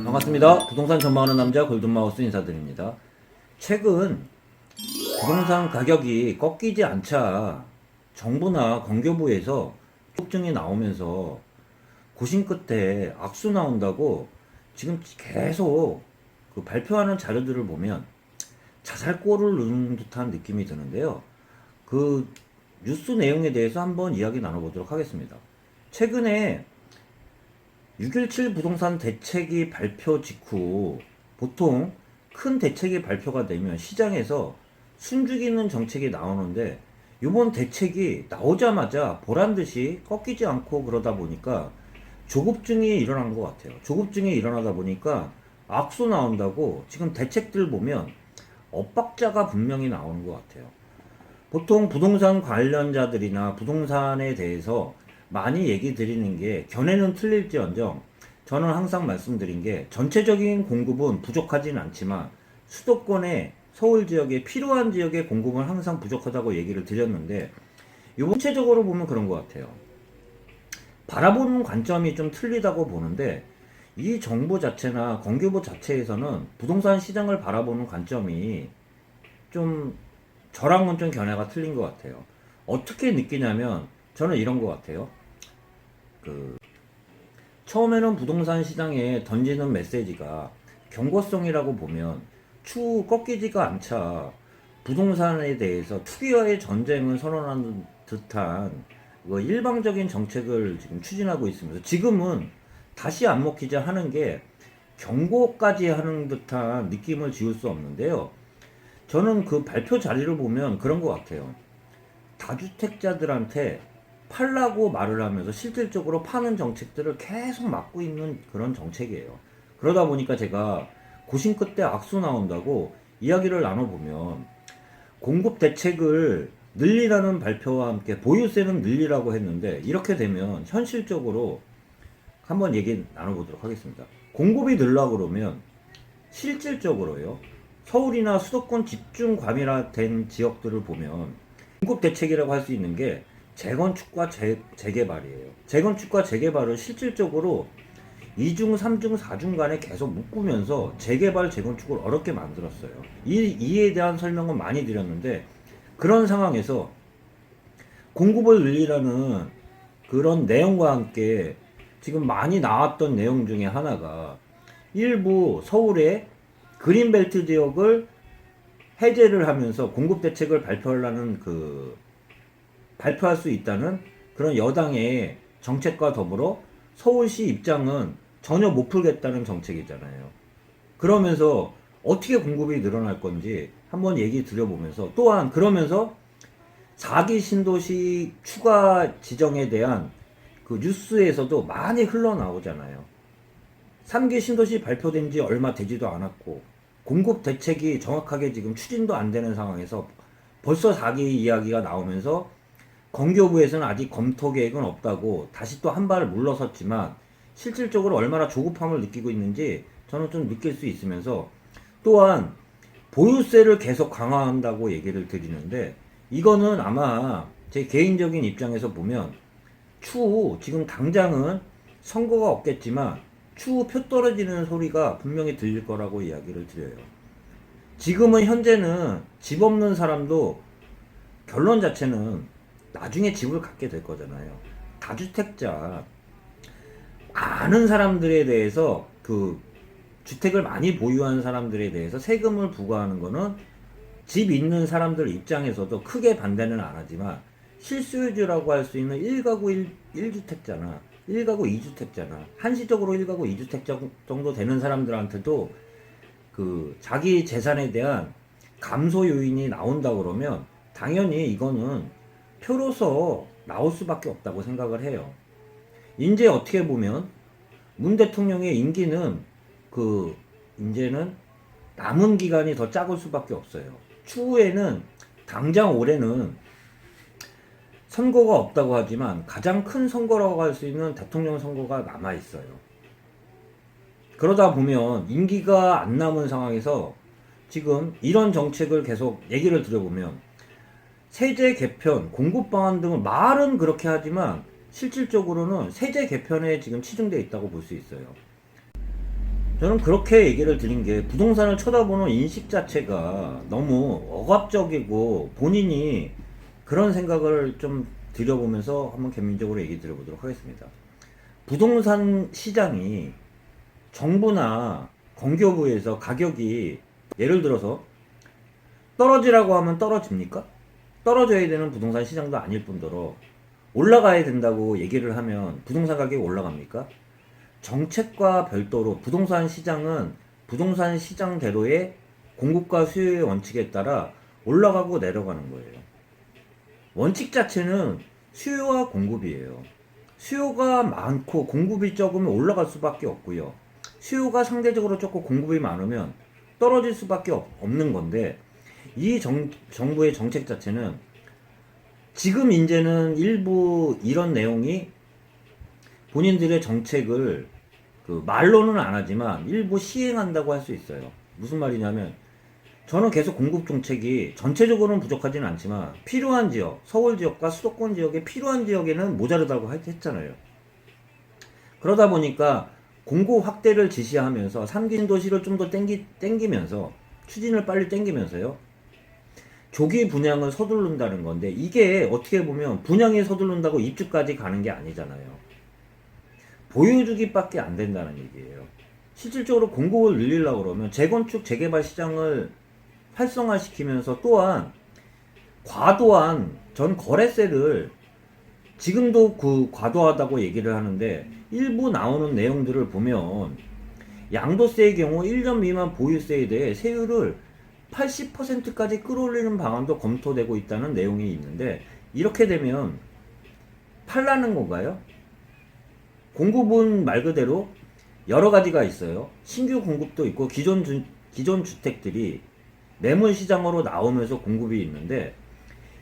반갑습니다. 부동산 전망하는 남자 골든마우스 인사드립니다. 최근 부동산 가격이 꺾이지 않자 정부나 건교부에서 협증이 나오면서 고심 끝에 악수 나온다고 지금 계속 그 발표하는 자료들을 보면 자살골을 누른 듯한 느낌이 드는데요. 그 뉴스 내용에 대해서 한번 이야기 나눠보도록 하겠습니다. 최근에 6.17 부동산 대책이 발표 직후 보통 큰 대책이 발표가 되면 시장에서 숨죽이는 정책이 나오는데 이번 대책이 나오자마자 보란듯이 꺾이지 않고 그러다 보니까 조급증이 일어난 것 같아요. 조급증이 일어나다 보니까 악수 나온다고 지금 대책들 보면 엇박자가 분명히 나오는 것 같아요. 보통 부동산 관련자들이나 부동산에 대해서 많이 얘기 드리는 게 견해는 틀릴지언정 저는 항상 말씀드린 게 전체적인 공급은 부족하진 않지만 수도권의 서울 지역에 필요한 지역의 공급은 항상 부족하다고 얘기를 드렸는데 이번 전체적으로 보면 그런 것 같아요. 바라보는 관점이 좀 틀리다고 보는데 이 정부 자체나 건교부 자체에서는 부동산 시장을 바라보는 관점이 좀 저랑은 좀 견해가 틀린 것 같아요. 어떻게 느끼냐면 저는 이런 것 같아요. 처음에는 부동산 시장에 던지는 메시지가 경고성이라고 보면 추후 꺾이지가 않자 부동산에 대해서 투기와의 전쟁을 선언하는 듯한 일방적인 정책을 지금 추진하고 있으면서 지금은 다시 안 먹히자 하는 게 경고까지 하는 듯한 느낌을 지울 수 없는데요. 저는 그 발표 자리를 보면 그런 것 같아요. 다주택자들한테 팔라고 말을 하면서 실질적으로 파는 정책들을 계속 막고 있는 그런 정책이에요. 그러다 보니까 제가 고심 끝에 악수 나온다고 이야기를 나눠보면 공급 대책을 늘리라는 발표와 함께 보유세는 늘리라고 했는데 이렇게 되면 현실적으로 한번 얘기 나눠보도록 하겠습니다. 공급이 늘려고 그러면 실질적으로요. 서울이나 수도권 집중 과밀화된 지역들을 보면 공급 대책이라고 할 수 있는 게 재건축과 재개발이에요. 재건축과 재개발을 실질적으로 2중, 3중, 4중 간에 계속 묶으면서 재개발, 재건축을 어렵게 만들었어요. 이에 대한 설명은 많이 드렸는데 그런 상황에서 공급을 늘리라는 그런 내용과 함께 지금 많이 나왔던 내용 중에 하나가 일부 서울의 그린벨트 지역을 해제를 하면서 공급 대책을 발표하려는 발표할 수 있다는 그런 여당의 정책과 더불어 서울시 입장은 전혀 못 풀겠다는 정책이잖아요. 그러면서 어떻게 공급이 늘어날 건지 한번 얘기 드려보면서 또한 그러면서 4기 신도시 추가 지정에 대한 그 뉴스에서도 많이 흘러나오잖아요. 3기 신도시 발표된 지 얼마 되지도 않았고 공급 대책이 정확하게 지금 추진도 안 되는 상황에서 벌써 4기 이야기가 나오면서 건교부에서는 아직 검토 계획은 없다고 다시 또 한 발을 물러섰지만 실질적으로 얼마나 조급함을 느끼고 있는지 저는 좀 느낄 수 있으면서 또한 보유세를 계속 강화한다고 얘기를 드리는데 이거는 아마 제 개인적인 입장에서 보면 추후 지금 당장은 선거가 없겠지만 추후 표 떨어지는 소리가 분명히 들릴 거라고 이야기를 드려요. 지금은 현재는 집 없는 사람도 결론 자체는 나중에 집을 갖게 될 거잖아요. 다주택자 많은 사람들에 대해서 그 주택을 많이 보유한 사람들에 대해서 세금을 부과하는 거는 집 있는 사람들 입장에서도 크게 반대는 안 하지만 실수요자라고 할 수 있는 1가구 1주택자나 1가구 2주택자나 한시적으로 1가구 2주택자 정도 되는 사람들한테도 그 자기 재산에 대한 감소 요인이 나온다 그러면 당연히 이거는 표로서 나올 수밖에 없다고 생각을 해요. 이제 어떻게 보면 문 대통령의 임기는 이제는 남은 기간이 더 작을 수밖에 없어요. 추후에는 당장 올해는 선거가 없다고 하지만 가장 큰 선거라고 할 수 있는 대통령 선거가 남아 있어요. 그러다 보면 임기가 안 남은 상황에서 지금 이런 정책을 계속 얘기를 드려보면 세제 개편, 공급 방안 등을 말은 그렇게 하지만 실질적으로는 세제 개편에 지금 치중되어 있다고 볼 수 있어요. 저는 그렇게 얘기를 드린 게 부동산을 쳐다보는 인식 자체가 너무 억압적이고 본인이 그런 생각을 좀 들여보면서 한번 개인적으로 얘기 드려보도록 하겠습니다. 부동산 시장이 정부나 건교부에서 가격이 예를 들어서 떨어지라고 하면 떨어집니까? 떨어져야 되는 부동산 시장도 아닐 뿐더러 올라가야 된다고 얘기를 하면 부동산 가격이 올라갑니까? 정책과 별도로 부동산 시장은 부동산 시장대로의 공급과 수요의 원칙에 따라 올라가고 내려가는 거예요. 원칙 자체는 수요와 공급이에요. 수요가 많고 공급이 적으면 올라갈 수밖에 없고요. 수요가 상대적으로 적고 공급이 많으면 떨어질 수밖에 없는 건데, 이 정부의 정책 자체는 지금 이제는 일부 이런 내용이 본인들의 정책을 말로는 안 하지만 일부 시행한다고 할 수 있어요. 무슨 말이냐면, 저는 계속 공급 정책이 전체적으로는 부족하지는 않지만 필요한 지역, 서울 지역과 수도권 지역에 필요한 지역에는 모자르다고 했잖아요. 그러다 보니까 공급 확대를 지시하면서 3기 도시를 좀 더 땡기면서 추진을 빨리 땡기면서요. 조기 분양을 서두른다는 건데, 이게 어떻게 보면 분양이 서두른다고 입주까지 가는 게 아니잖아요. 보여주기밖에 안 된다는 얘기예요. 실질적으로 공급을 늘리려고 그러면 재건축, 재개발 시장을 활성화시키면서 또한 과도한 전 거래세를, 지금도 과도하다고 얘기를 하는데 일부 나오는 내용들을 보면 양도세의 경우 1년 미만 보유세에 대해 세율을 80%까지 끌어올리는 방안도 검토되고 있다는 내용이 있는데, 이렇게 되면 팔라는 건가요? 공급은 말 그대로 여러 가지가 있어요. 신규 공급도 있고 기존 주택들이 매물 시장으로 나오면서 공급이 있는데,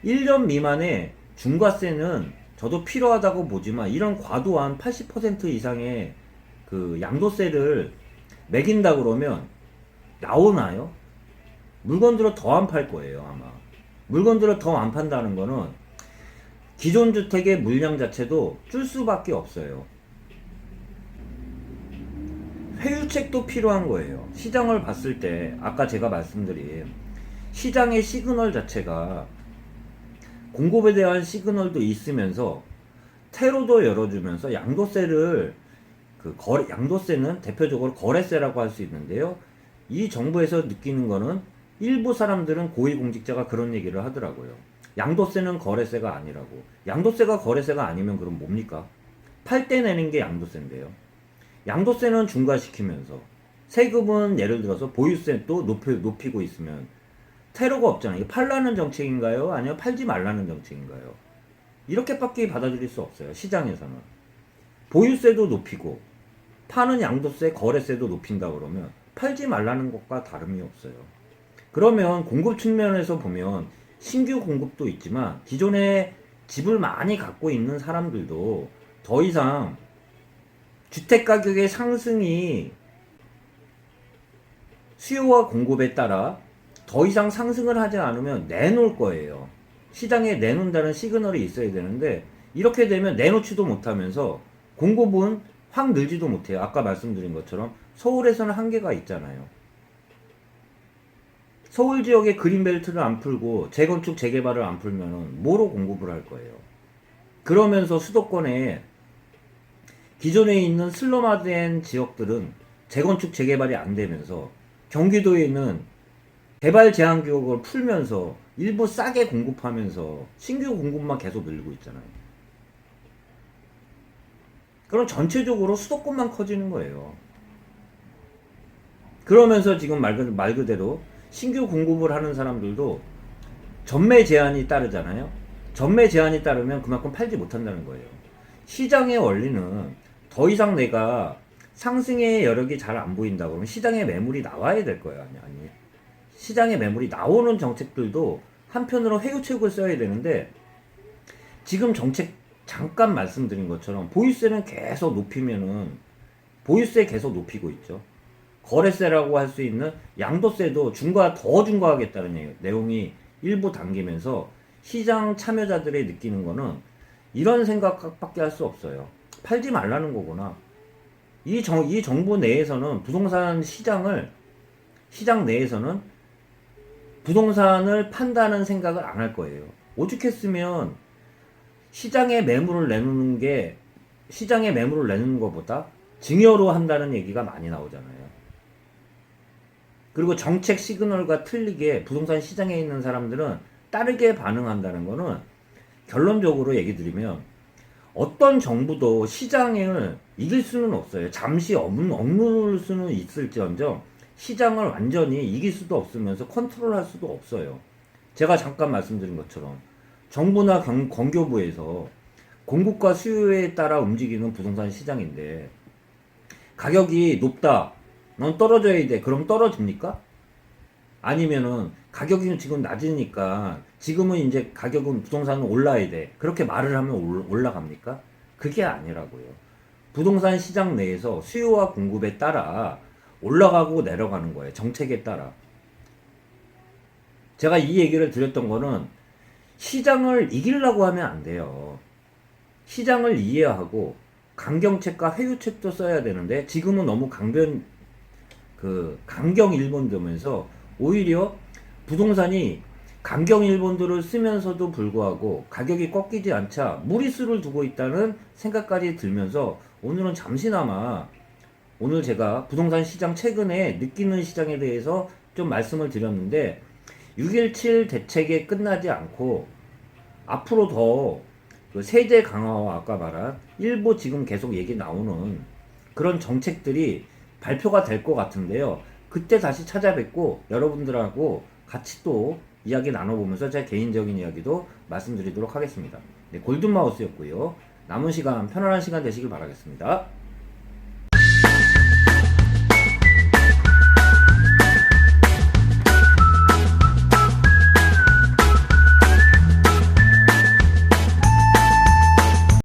1년 미만의 중과세는 저도 필요하다고 보지만 이런 과도한 80% 이상의 양도세를 매긴다 그러면 나오나요? 물건들을 더 안 팔 거예요, 아마. 물건들을 더 안 판다는 거는 기존 주택의 물량 자체도 줄 수밖에 없어요. 회유책도 필요한 거예요. 시장을 봤을 때 아까 제가 말씀드린 시장의 시그널 자체가 공급에 대한 시그널도 있으면서 테러도 열어주면서 양도세를 양도세는 대표적으로 거래세라고 할 수 있는데요. 이 정부에서 느끼는 거는 일부 사람들은 고위공직자가 그런 얘기를 하더라고요. 양도세는 거래세가 아니라고. 양도세가 거래세가 아니면 그럼 뭡니까? 팔 때 내는 게 양도세인데요. 양도세는 중과시키면서 세금은 예를 들어서 보유세 또 높이고 있으면 테러가 없잖아요. 이게 팔라는 정책인가요? 아니면 팔지 말라는 정책인가요? 이렇게밖에 받아들일 수 없어요. 시장에서는. 보유세도 높이고 파는 양도세, 거래세도 높인다 그러면 팔지 말라는 것과 다름이 없어요. 그러면 공급 측면에서 보면 신규 공급도 있지만 기존에 집을 많이 갖고 있는 사람들도 더 이상 주택가격의 상승이 수요와 공급에 따라 더 이상 상승을 하지 않으면 내놓을 거예요. 시장에 내놓는다는 시그널이 있어야 되는데, 이렇게 되면 내놓지도 못하면서 공급은 확 늘지도 못해요. 아까 말씀드린 것처럼 서울에서는 한계가 있잖아요. 서울 지역의 그린벨트를 안 풀고 재건축 재개발을 안 풀면은 뭐로 공급을 할 거예요. 그러면서 수도권에 기존에 있는 슬럼화된 지역들은 재건축 재개발이 안 되면서 경기도에 있는 개발 제한 구역을 풀면서 일부 싸게 공급하면서 신규 공급만 계속 늘리고 있잖아요. 그럼 전체적으로 수도권만 커지는 거예요. 그러면서 지금 말 그대로 신규 공급을 하는 사람들도 전매 제한이 따르잖아요. 전매 제한이 따르면 그만큼 팔지 못한다는 거예요. 시장의 원리는 더 이상 내가 상승의 여력이 잘 안 보인다 그러면 시장에 매물이 나와야 될 거예요. 아니. 시장에 매물이 나오는 정책들도 한편으로 회유책을 써야 되는데, 지금 정책 잠깐 말씀드린 것처럼 보유세는 계속 높이면은 보유세 계속 높이고 있죠. 거래세라고 할 수 있는 양도세도 더 중과하겠다는 내용이 일부 담기면서 시장 참여자들이 느끼는 거는 이런 생각밖에 할 수 없어요. 팔지 말라는 거구나. 이 정부 내에서는 시장 내에서는 부동산을 판다는 생각을 안 할 거예요. 오죽했으면 시장에 매물을 내는 것보다 증여로 한다는 얘기가 많이 나오잖아요. 그리고 정책 시그널과 틀리게 부동산 시장에 있는 사람들은 다르게 반응한다는 거는, 결론적으로 얘기 드리면 어떤 정부도 시장을 이길 수는 없어요. 잠시 억누를 수는 있을지언정 시장을 완전히 이길 수도 없으면서 컨트롤할 수도 없어요. 제가 잠깐 말씀드린 것처럼 정부나 건교부에서 공급과 수요에 따라 움직이는 부동산 시장인데, 가격이 높다, 넌 떨어져야 돼, 그럼 떨어집니까? 아니면은 가격이 지금 낮으니까 지금은 이제 가격은 부동산은 올라야 돼, 그렇게 말을 하면 올라갑니까? 그게 아니라고요. 부동산 시장 내에서 수요와 공급에 따라 올라가고 내려가는 거예요. 정책에 따라. 제가 이 얘기를 드렸던 거는, 시장을 이기려고 하면 안 돼요. 시장을 이해하고 강경책과 회유책도 써야 되는데, 지금은 너무 강경 일본되면서 오히려 부동산이 강경 일본들을 쓰면서도 불구하고 가격이 꺾이지 않자 무리수를 두고 있다는 생각까지 들면서, 오늘 제가 부동산 시장 최근에 느끼는 시장에 대해서 좀 말씀을 드렸는데, 6.17 대책에 끝나지 않고 앞으로 더 세제 강화와 아까 말한 일부 지금 계속 얘기 나오는 그런 정책들이 발표가 될 것 같은데요. 그때 다시 찾아뵙고 여러분들하고 같이 또 이야기 나눠보면서 제 개인적인 이야기도 말씀드리도록 하겠습니다. 네, 골든마우스였고요. 남은 시간 편안한 시간 되시길 바라겠습니다.